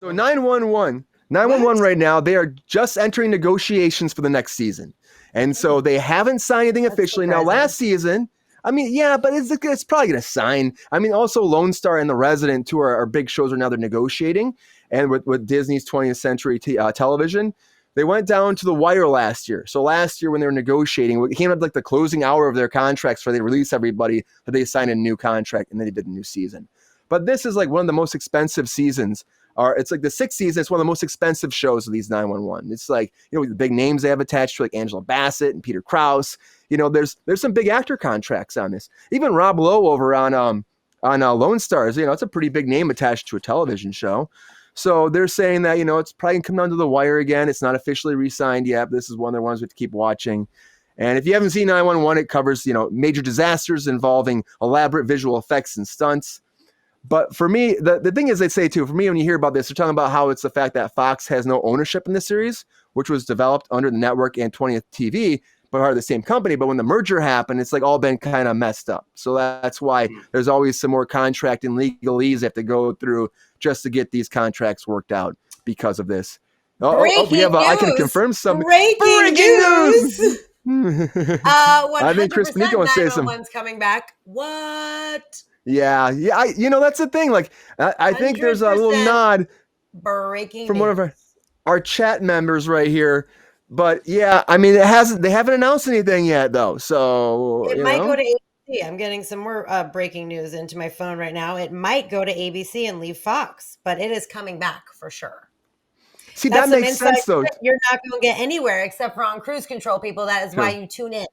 So 911 right now, they are just entering negotiations for the next season. And so they haven't signed anything officially. Now, last season, I mean, yeah, but it's probably going to sign. I mean, also Lone Star and The Resident, two are big shows right now they're negotiating. And with Disney's 20th Century Television, they went down to the wire last year. So last year when they were negotiating, it came up like the closing hour of their contracts where they release everybody that they signed a new contract and then they did a new season. But this is like one of the most expensive seasons. It's like the sixth season. It's one of the most expensive shows of these 911. It's like, the big names they have attached to, like Angela Bassett and Peter Krause. There's some big actor contracts on this. Even Rob Lowe over on Lone Stars, it's a pretty big name attached to a television show. So they're saying that, it's probably going to come down to the wire again. It's not officially re-signed yet, but this is one of the ones we have to keep watching. And if you haven't seen 911, it covers, major disasters involving elaborate visual effects and stunts. But for me, the thing is, they say too, for me, when you hear about this, they're talking about how it's the fact that Fox has no ownership in the series, which was developed under the network and 20th TV, but are the same company. But when the merger happened, it's like all been kind of messed up. So that's why there's always some more contract and legalese they have to go through just to get these contracts worked out because of this. We have I can confirm some breaking news. I think Chris Nico wants to say something. 911's coming back. What? Yeah. That's the thing. Like, I think there's a little nod from one of our chat members right here. But yeah, I mean, they haven't announced anything yet, though. So it might go to ABC. I'm getting some more breaking news into my phone right now. It might go to ABC and leave Fox, but it is coming back for sure. See, that makes sense, though. You're not going to get anywhere except for on cruise control, people. That is why you tune in.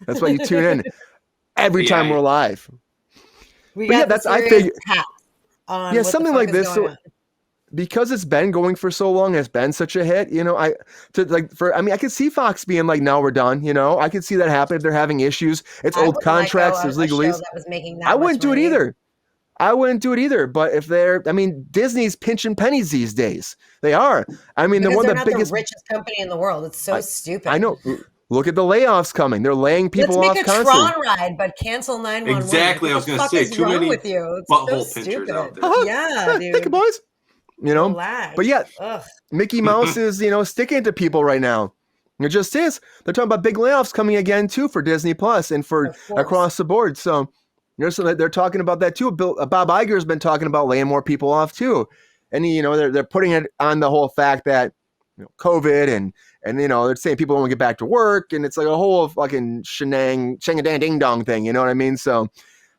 That's why you tune in every time we're live. I figure something like this. So, because it's been going for so long, it's been such a hit. I could see Fox being like, "Now we're done." I could see that happen if they're having issues. It's old contracts. There's legalese. I wouldn't do it either. But if Disney's pinching pennies these days. They are. I mean, they're one of the biggest, richest company in the world. It's so stupid. I know. Look at the layoffs coming. They're laying people off constantly. Let's make a Tron ride, but cancel 911. Exactly. I was going to say, too many butthole pinchers out there. Yeah, dude. Think, boys. Relax. But yeah, Mickey Mouse is, sticking to people right now. It just is. They're talking about big layoffs coming again, too, for Disney Plus and for across the board. So they're talking about that, too. Bob Iger has been talking about laying more people off, too. And, they're putting it on the whole fact that COVID and they're saying people don't get back to work, and it's like a whole fucking shang-a-dang-ding-dong thing, you know what I mean? So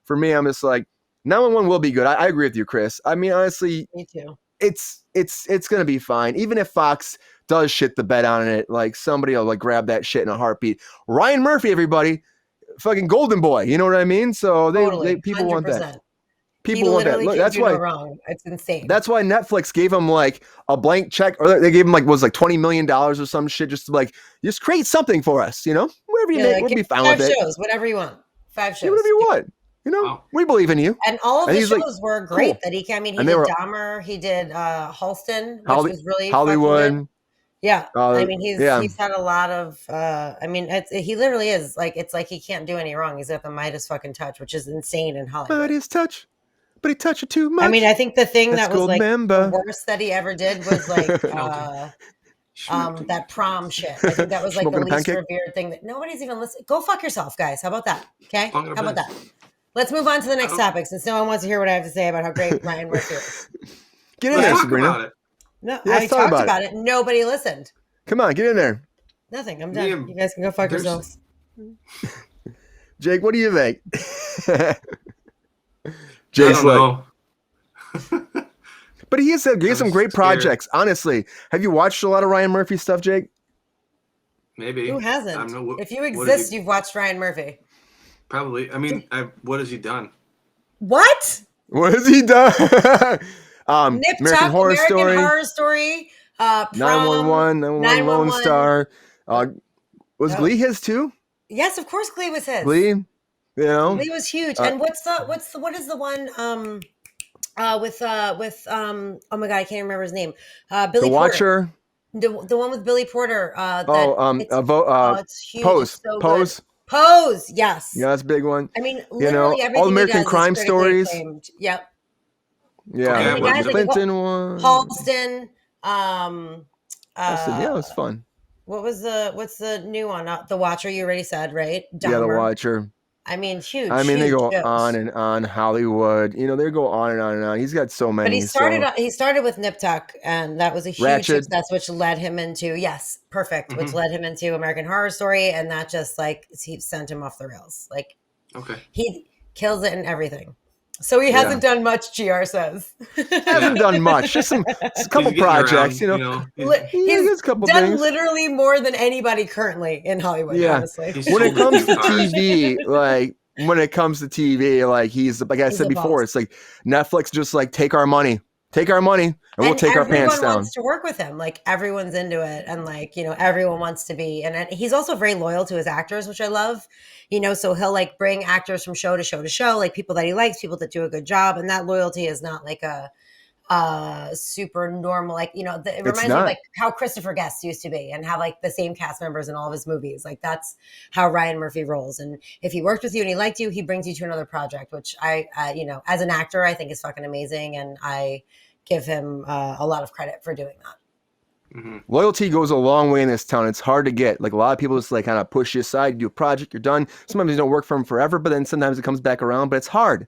for me, I'm just like, 911 will be good. I agree with you, Chris. I mean, honestly, me too. It's going to be fine. Even if Fox does shit the bed on it, like somebody will like grab that shit in a heartbeat. Ryan Murphy, everybody, fucking golden boy, you know what I mean? So they people 100%. Want that. People want that. Look, that's why. Wrong. It's insane. That's why Netflix gave him like a blank check, or they gave him like $20 million or some shit, just to like just create something for us, whatever you make, we'll be fine with it. 5 shows, whatever you want. 5 shows, whatever you want. We believe in you. And all of the shows were great. Cool. That he did Dahmer, he did Halston, which was really Hollywood. Yeah, he's had a lot of. He literally is like, it's like he can't do any wrong. He's got the Midas fucking touch, which is insane in Hollywood. Midas touch. But he touched it too much. I mean, I think the thing that was like the worst that he ever did was like that prom shit. I think that was like the least revered thing that nobody's even listening. Go fuck yourself, guys. How about that? Okay? How about that? Let's move on to the next topic since no one wants to hear what I have to say about how great Ryan Murphy is. Get in there, Sabrina. No, I talked about it. Nobody listened. Come on, get in there. Nothing. I'm done. You guys can go fuck yourselves. Jake, what do you think? Jake's like, but he has some great projects. Honestly, have you watched a lot of Ryan Murphy stuff, Jake? Maybe. Who hasn't? If you exist, you've watched Ryan Murphy. Probably. I mean, what has he done? What? What has he done? Nip American Tuck, Horror American Story. Horror Story. 911, Lone Star. Was Glee his too? Yes, of course Glee was his. Glee. Glee was huge. And what is the one with oh my god, I can't remember his name. Billy The Porter. Watcher. The one with Billy Porter. It's huge. Pose. So Pose. Good. Pose. Yes. Yeah, that's a big one. I mean, literally everything All American Crime Stories. Acclaimed. Yep. Yeah, Okay, the guys, Clinton one. Halston. Yeah, it was fun. What's the new one? The Watcher, you already said, right? Dahmer. Yeah, The Watcher. I mean, huge. I mean, huge they go shows. on and on. Hollywood, they go on and on and on. He's got so many. But he started with Nip Tuck, and that was a huge Ratchet. success, which led him into which led him into American Horror Story, and that just he sent him off the rails. He kills it in everything. So he hasn't done much, GR says. Hasn't done much. Just a couple projects, he's a couple done things. Literally more than anybody currently in Hollywood, honestly. When it comes to TV, he's, like I said before, it's like Netflix just take our money. Take our money and we'll take our pants down. Everyone wants to work with him. Everyone's into it. And everyone wants to be. And he's also very loyal to his actors, which I love. So he'll bring actors from show to show to show, people that he likes, people that do a good job. And that loyalty is not a super normal, it reminds me of how Christopher Guest used to be and have the same cast members in all of his movies. That's how Ryan Murphy rolls. And if he worked with you and he liked you, he brings you to another project, which I as an actor, I think is fucking amazing. And I give him a lot of credit for doing that. Mm-hmm. Loyalty goes a long way in this town. It's hard to get. A lot of people just kind of push you aside, you do a project, you're done. Sometimes you don't work for them forever, but then sometimes it comes back around, but it's hard.